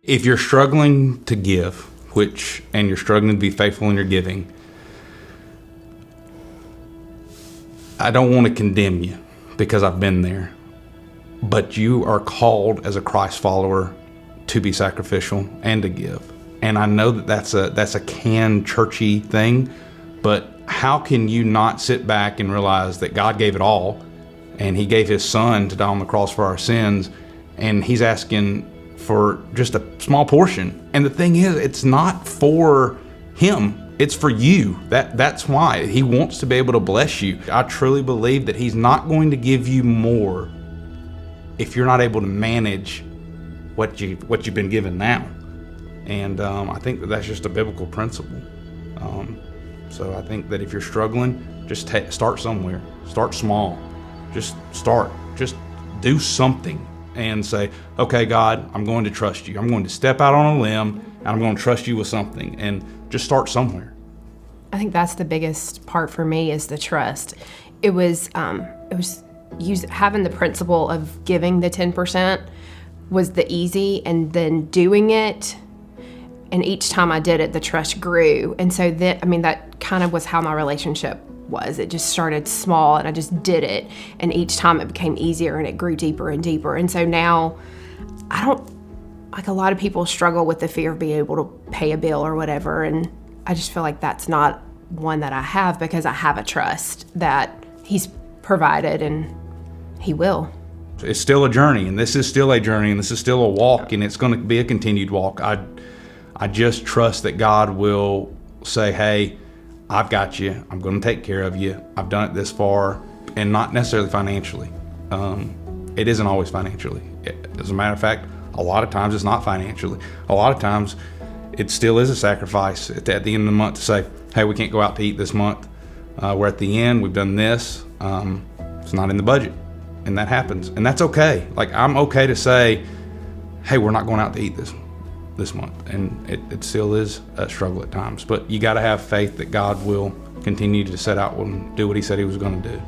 If you're struggling to give, and you're struggling to be faithful in your giving, I don't want to condemn you because I've been there, but you are called as a Christ follower to be sacrificial and to give. And I know that that's a canned churchy thing, but how can you not sit back and realize that God gave it all, and He gave His Son to die on the cross for our sins, and He's asking for just a small portion. And the thing is, it's not for Him, it's for you. That's why He wants to be able to bless you. I truly believe that He's not going to give you more if you're not able to manage what you've been given now. And I think that's just a biblical principle. So I think that if you're struggling, just start somewhere. Start small. Just do something and say, okay, God, I'm going to trust you. I'm going to step out on a limb and I'm going to trust you with something, and just start somewhere. I think that's the biggest part for me, is the trust. It was having the principle of giving the 10% was the easy, and then doing it. And each time I did it, the trust grew. And so that kind of was how my relationship was. It just started small and I just did it. And each time it became easier and it grew deeper and deeper. And so now a lot of people struggle with the fear of being able to pay a bill or whatever. And I just feel like that's not one that I have, because I have a trust that He's provided and He will. It's still a journey, and this is still a journey, and this is still a walk, and it's going to be a continued walk. I just trust that God will say, hey, I've got you. I'm going to take care of you. I've done it this far, and not necessarily financially. It isn't always financially. As a matter of fact, a lot of times it's not financially. A lot of times it still is a sacrifice at the end of the month to say, hey, we can't go out to eat this month. We're at the end. We've done this. It's not in the budget, and that happens, and that's okay. Like, I'm okay to say, hey, we're not going out to eat this month, and it still is a struggle at times, but you got to have faith that God will continue to set out and do what He said He was going to do.